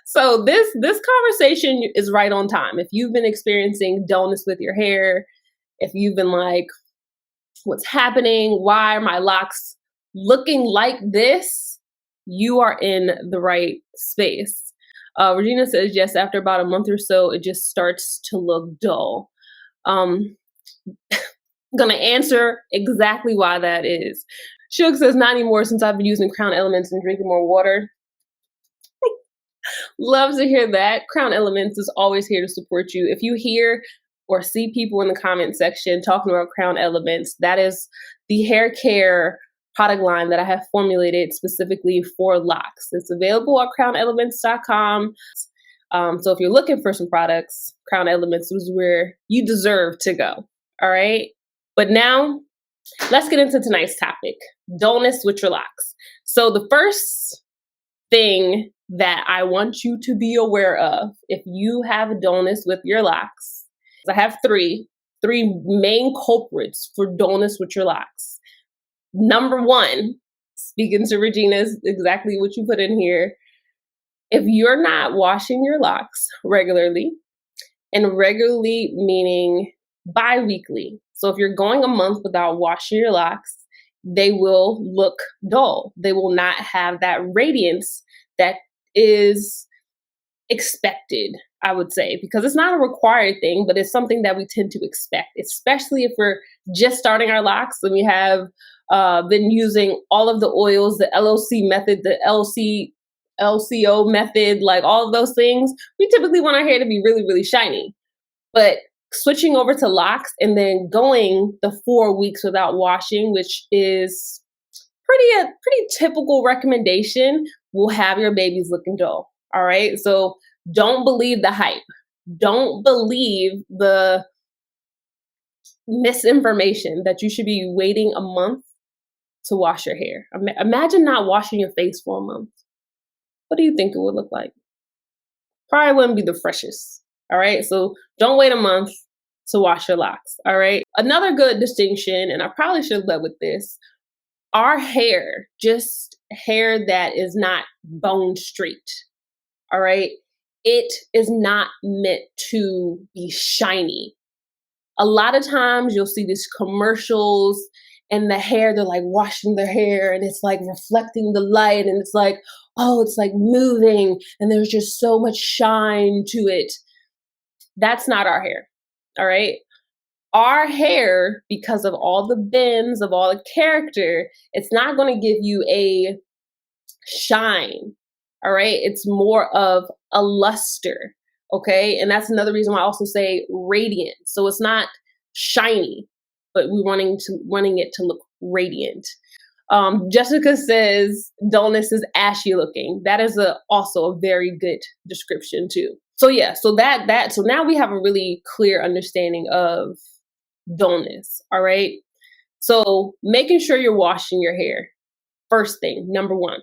So this conversation is right on time. If you've been experiencing dullness with your hair, if you've been like, what's happening? Why are my locks looking like this? You are in the right space. Regina says, yes, after about a month or so, it just starts to look dull. I'm gonna answer exactly why that is. Shug says, not anymore since I've been using Crown Elements and drinking more water. Love to hear that. Crown Elements is always here to support you. If you hear or see people in the comment section talking about Crown Elements, that is the hair care product line that I have formulated specifically for locks. It's available at crownelements.com. So if you're looking for some products, Crown Elements is where you deserve to go. All right. But now let's get into tonight's topic, dullness with your locks. So the first thing that I want you to be aware of, if you have dullness with your locks, I have three main culprits for dullness with your locks. Number one, speaking to Regina's exactly what you put in here, if you're not washing your locks regularly, and regularly meaning bi-weekly. So if you're going a month without washing your locks, they will look dull. They will not have that radiance that is expected, I would say, because it's not a required thing, but it's something that we tend to expect, especially if we're just starting our locks and we have been using all of the oils, the LOC method, the LCO method, like all of those things. We typically want our hair to be really, really shiny. But switching over to locks and then going the 4 weeks without washing, which is a pretty typical recommendation, will have your babies looking dull. All right. So don't believe the hype. Don't believe the misinformation that you should be waiting a month to wash your hair. Imagine not washing your face for a month. What do you think it would look like? Probably wouldn't be the freshest. All right. So don't wait a month to wash your locks. All right. Another good distinction, and I probably should have led with this, our hair, just hair that is not bone straight. All right. It is not meant to be shiny. A lot of times you'll see these commercials and the hair, they're like washing their hair and it's like reflecting the light and it's like, oh, it's like moving and there's just so much shine to it. That's not our hair. All right. Our hair, because of all the bends, of all the character, it's not going to give you a shine. All right. It's more of a luster. Okay. And that's another reason why I also say radiant. So it's not shiny, but we're wanting it to look radiant. Jessica says dullness is ashy looking. That is also a very good description too. So yeah, so now we have a really clear understanding of dullness. All right. So making sure you're washing your hair. First thing, number one.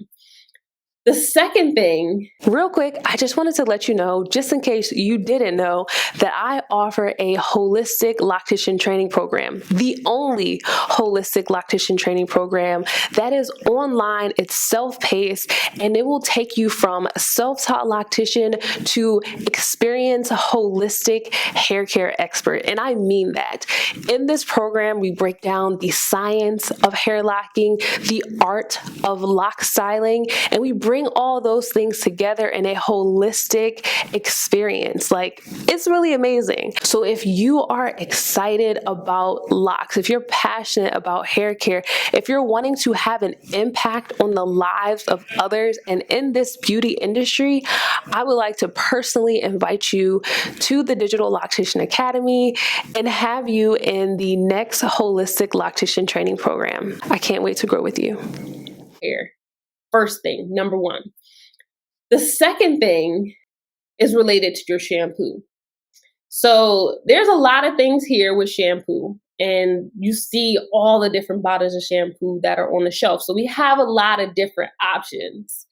The second thing, real quick, I just wanted to let you know, just in case you didn't know, that I offer a holistic loctician training program, the only holistic loctician training program that is online, it's self-paced, and it will take you from self-taught loctician to experienced holistic hair care expert. And I mean that. In this program, we break down the science of hair locking, the art of lock styling, and we bring all those things together in a holistic experience. Like, it's really amazing. So if you are excited about locks, if you're passionate about hair care, if you're wanting to have an impact on the lives of others and in this beauty industry, I would like to personally invite you to the Digital Loctician Academy and have you in the next holistic loctician training program. I can't wait to grow with you. Hair. First thing, number one. The second thing is related to your shampoo. So there's a lot of things here with shampoo, and you see all the different bottles of shampoo that are on the shelf. So we have a lot of different options.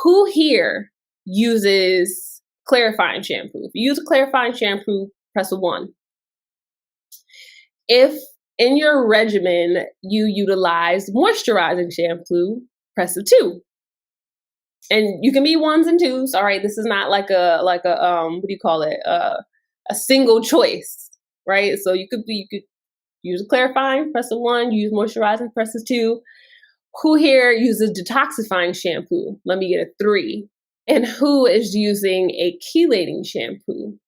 Who here uses clarifying shampoo? If you use a clarifying shampoo, press a 1. If in your regimen you utilize moisturizing shampoo, press a 2. And you can be ones and twos. All right, this is not like a what do you call it? A single choice, right? So you could use a clarifying, press a 1. Use moisturizing, press a 2. Who here uses detoxifying shampoo? Let me get a 3. And who is using a chelating shampoo?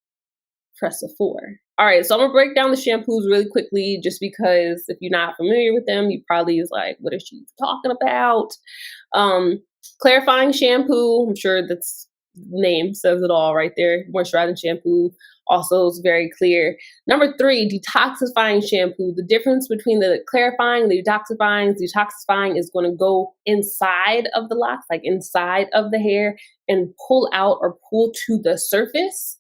Press a 4. All right, so I'm gonna break down the shampoos really quickly, just because if you're not familiar with them, you probably is like, what is she talking about? Clarifying shampoo, I'm sure that's name says it all right there. Moisturizing shampoo also is very clear. Number 3, detoxifying shampoo. The difference between the clarifying and the detoxifying is going to go inside of the locks, like inside of the hair, and pull out or pull to the surface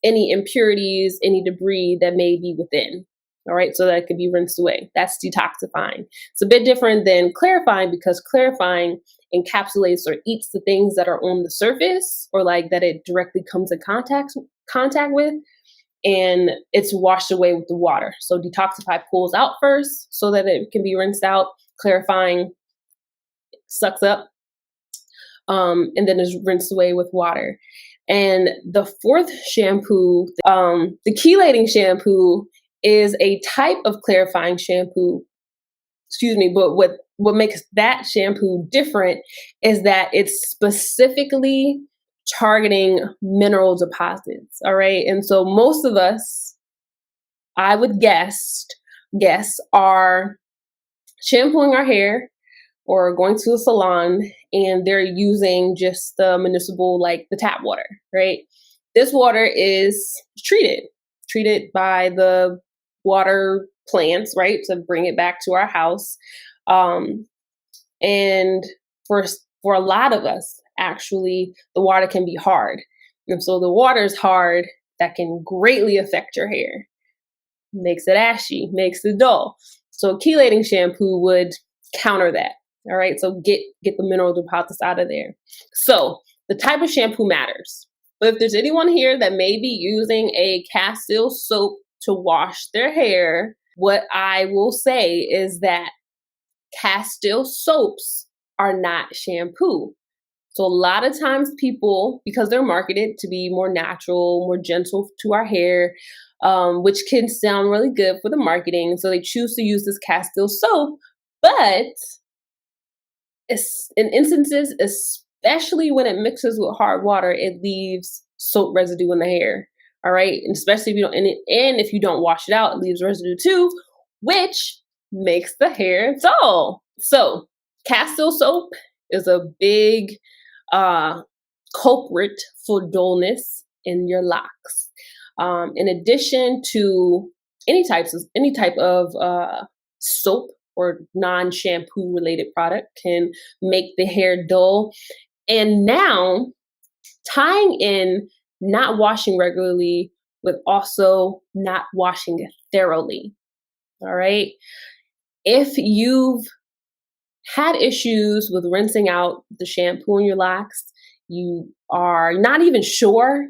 any impurities, any debris that may be within. All right, so that it can be rinsed away. That's detoxifying. It's a bit different than clarifying, because clarifying encapsulates or eats the things that are on the surface, or like that it directly comes in contact with, and it's washed away with the water. So detoxify pulls out first so that it can be rinsed out. Clarifying sucks up, and then is rinsed away with water. And the 4th shampoo, the chelating shampoo, is a type of clarifying shampoo. Excuse me, but what makes that shampoo different is that it's specifically targeting mineral deposits. All right, and so most of us, I would guess, are shampooing our hair or going to a salon, and they're using just the municipal, like the tap water, right? This water is treated by the water plants, right, to bring it back to our house. And for a lot of us, actually, the water can be hard. And so the water is hard, that can greatly affect your hair. Makes it ashy, makes it dull. So chelating shampoo would counter that. All right, so get the mineral deposits out of there. So the type of shampoo matters. But if there's anyone here that may be using a Castile soap to wash their hair, what I will say is that Castile soaps are not shampoo. So a lot of times people, because they're marketed to be more natural, more gentle to our hair, which can sound really good for the marketing, so they choose to use this Castile soap, but in instances, especially when it mixes with hard water, it leaves soap residue in the hair. All right, and especially if you don't, and if you don't wash it out, it leaves residue too, which makes the hair dull. So Castile soap is a big culprit for dullness in your locks. In addition to any type of soap or non-shampoo related product can make the hair dull. And now tying in not washing regularly with also not washing thoroughly. All right. If you've had issues with rinsing out the shampoo in your locks, you are not even sure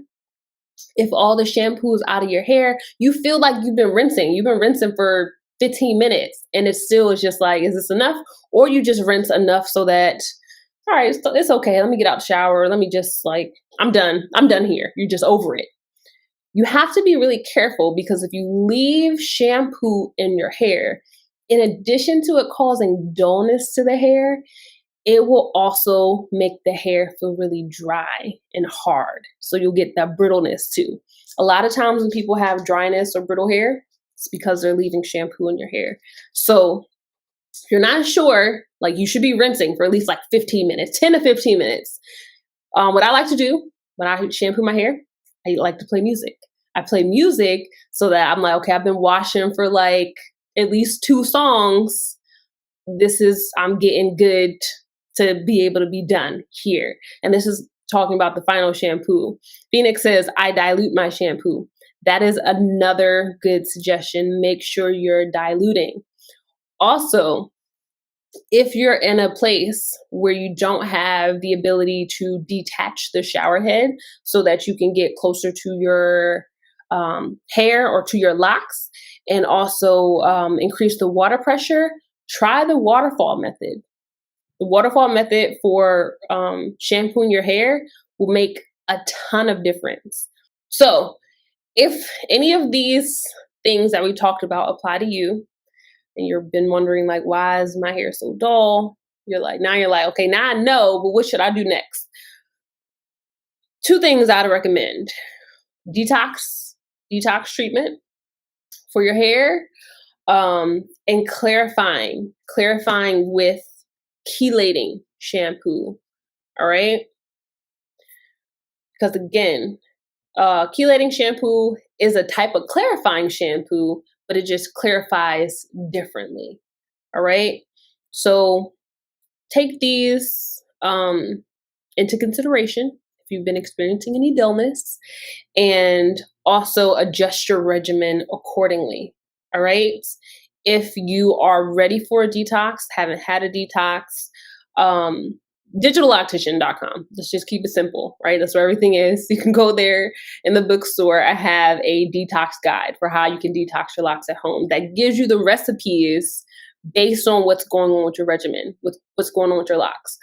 if all the shampoo is out of your hair, you feel like you've been rinsing for 15 minutes and it still is just like, is this enough? Or you just rinse enough so that, all right, it's okay. Let me get out the shower. Let me just I'm done here. You're just over it. You have to be really careful, because if you leave shampoo in your hair, in addition to it causing dullness to the hair, it will also make the hair feel really dry and hard. So you'll get that brittleness too. A lot of times when people have dryness or brittle hair, it's because they're leaving shampoo in your hair. So if you're not sure, you should be rinsing for at least 15 minutes, 10 to 15 minutes. What I like to do when I shampoo my hair, I like to play music. I play music so that I'm like, okay, I've been washing for at least 2 songs. I'm getting good to be able to be done here. And this is talking about the final shampoo. Phoenix says, I dilute my shampoo. That is another good suggestion. Make sure you're diluting. Also, if you're in a place where you don't have the ability to detach the shower head so that you can get closer to your hair or to your locks, and also increase the water pressure, try the waterfall method. The waterfall method for shampooing your hair will make a ton of difference. So if any of these things that we talked about apply to you, and you've been wondering like, why is my hair so dull? You're like, okay, now I know, but what should I do next? 2 things I'd recommend. Detox treatment for your hair, and clarifying with chelating shampoo. All right. Because again, chelating shampoo is a type of clarifying shampoo, but it just clarifies differently. All right. So take these into consideration if you've been experiencing any dullness, and also adjust your regimen accordingly. All right. If you are ready for a detox, haven't had a detox, digitalloctician.com. Let's just keep it simple, right? That's where everything is. You can go there in the bookstore. I have a detox guide for how you can detox your locks at home that gives you the recipes based on what's going on with your regimen, with what's going on with your locks.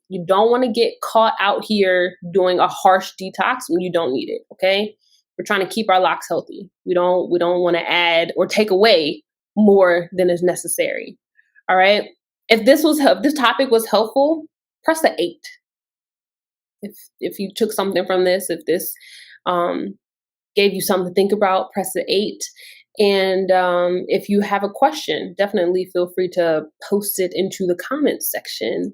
You don't want to get caught out here doing a harsh detox when you don't need it, okay? We're trying to keep our locks healthy. We don't want to add or take away more than is necessary. All right? If this topic was helpful, press the 8. If you took something from this, if this gave you something to think about, press the 8. And if you have a question, definitely feel free to post it into the comments section.